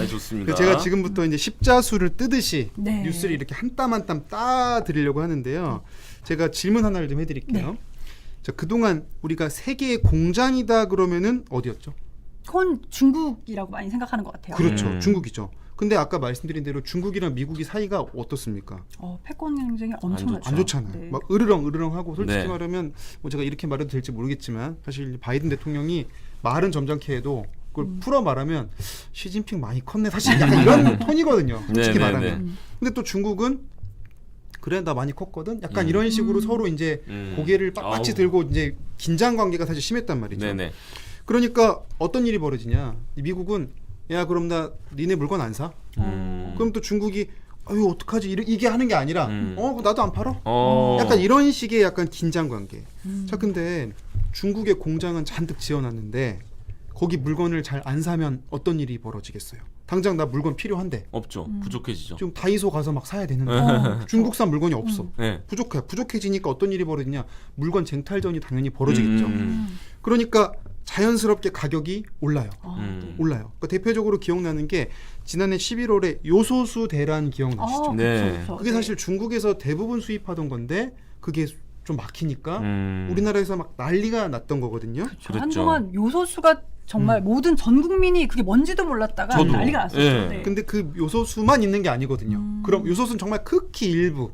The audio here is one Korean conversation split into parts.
좋습니다. 제가 지금부터 이제 십자수를 뜨듯이 네. 뉴스를 이렇게 한 땀 한 땀 따 드리려고 하는데요. 제가 질문 하나를 좀 해드릴게요. 네. 자, 그동안 우리가 세계의 공장이다 그러면은 어디였죠? 그건 중국이라고 많이 생각하는 것 같아요. 그렇죠. 중국이죠. 근데 아까 말씀드린 대로 중국이랑 미국이 사이가 어떻습니까? 패권 경쟁이 엄청나죠. 안 좋잖아요. 네. 막 으르렁 하고 솔직히 네. 말하면 뭐 제가 이렇게 말해도 될지 모르겠지만 사실 바이든 대통령이 말은 점잖게 해도 그걸 풀어 말하면 시진핑 많이 컸네 사실 약간 이런 톤이거든요. 솔직히 말하면. 근데 또 중국은 그래 나 많이 컸거든. 약간 이런 식으로 서로 이제 고개를 빳빳이 들고 이제 긴장 관계가 사실 심했단 말이죠. 네네. 그러니까 어떤 일이 벌어지냐? 미국은 야 그럼 나 니네 물건 안 사? 그럼 또 중국이 아유 어떡하지? 이게 하는 게 아니라 나도 안 팔아? 약간 이런 식의 약간 긴장 관계. 자 근데 중국의 공장은 잔뜩 지어놨는데 거기 물건을 잘 안 사면 어떤 일이 벌어지겠어요? 당장 나 물건 필요한데 없죠. 부족해지죠. 지금 다이소 가서 막 사야 되는데 중국산 물건이 없어. 네. 부족해지니까 어떤 일이 벌어지냐? 물건 쟁탈전이 당연히 벌어지겠죠. 그러니까 자연스럽게 가격이 올라요. 네. 올라요. 그러니까 대표적으로 기억나는 게 지난해 11월에 요소수 대란 기억나시죠? 네. 그게 사실 중국에서 대부분 수입하던 건데 그게 좀 막히니까 우리나라에서 막 난리가 났던 거거든요. 그렇죠. 한동안 요소수가 정말 모든 전 국민이 그게 뭔지도 몰랐다가 저도. 난리가 났었죠. 네. 네. 근데 그 요소수만 있는 게 아니거든요. 그럼 요소수는 정말 극히 일부.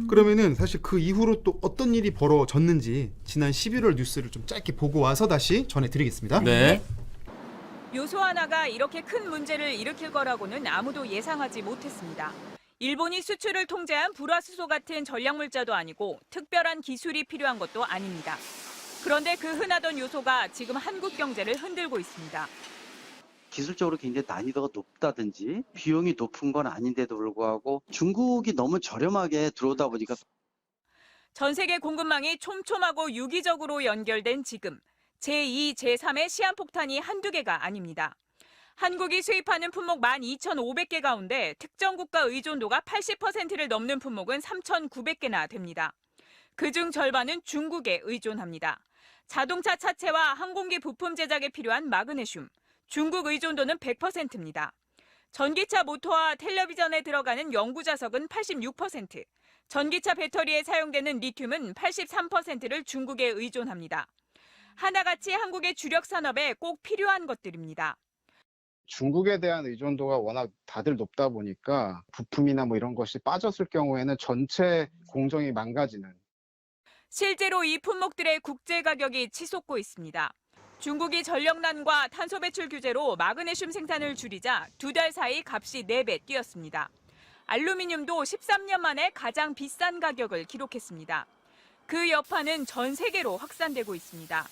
그러면은 사실 그 이후로 또 어떤 일이 벌어졌는지 지난 11월 뉴스를 좀 짧게 보고 와서 다시 전해드리겠습니다. 네. 요소 하나가 이렇게 큰 문제를 일으킬 거라고는 아무도 예상하지 못했습니다. 일본이 수출을 통제한 불화수소 같은 전략물자도 아니고 특별한 기술이 필요한 것도 아닙니다. 그런데 그 흔하던 요소가 지금 한국 경제를 흔들고 있습니다. 기술적으로 굉장히 난이도가 높다든지 비용이 높은 건 아닌데도 불구하고 중국이 너무 저렴하게 들어오다 보니까 전 세계 공급망이 촘촘하고 유기적으로 연결된 지금 제2, 제3의 시한폭탄이 한두 개가 아닙니다. 한국이 수입하는 품목 12,500개 가운데 특정 국가 의존도가 80%를 넘는 품목은 3,900개나 됩니다. 그중 절반은 중국에 의존합니다. 자동차 차체와 항공기 부품 제작에 필요한 마그네슘, 중국 의존도는 100%입니다. 전기차 모터와 텔레비전에 들어가는 연구자석은 86%, 전기차 배터리에 사용되는 리튬은 83%를 중국에 의존합니다. 하나같이 한국의 주력 산업에 꼭 필요한 것들입니다. 중국에 대한 의존도가 워낙 다들 높다 보니까 부품이나 뭐 이런 것이 빠졌을 경우에는 전체 공정이 망가지는. 실제로 이 품목들의 국제 가격이 치솟고 있습니다. 중국이 전력난과 탄소 배출 규제로 마그네슘 생산을 줄이자 2달 사이 값이 4배 뛰었습니다. 알루미늄도 13년 만에 가장 비싼 가격을 기록했습니다. 그 여파는 전 세계로 확산되고 있습니다.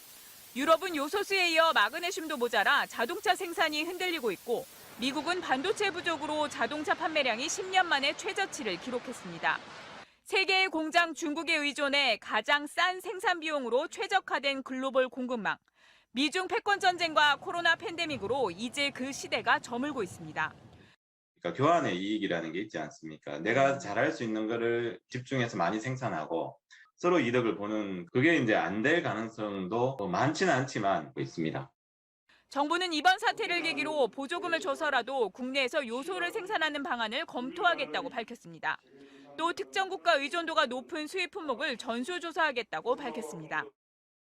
유럽은 요소수에 이어 마그네슘도 모자라 자동차 생산이 흔들리고 있고 미국은 반도체 부족으로 자동차 판매량이 10년 만에 최저치를 기록했습니다. 세계의 공장 중국에 의존해 가장 싼 생산 비용으로 최적화된 글로벌 공급망. 미중 패권 전쟁과 코로나 팬데믹으로 이제 그 시대가 저물고 있습니다. 그러니까 교환의 이익이라는 게 있지 않습니까? 내가 잘할 수 있는 거를 집중해서 많이 생산하고 서로 이득을 보는 그게 이제 안 될 가능성도 많지는 않지만 있습니다. 정부는 이번 사태를 계기로 보조금을 줘서라도 국내에서 요소를 생산하는 방안을 검토하겠다고 밝혔습니다. 또 특정 국가 의존도가 높은 수입 품목을 전수조사하겠다고 밝혔습니다.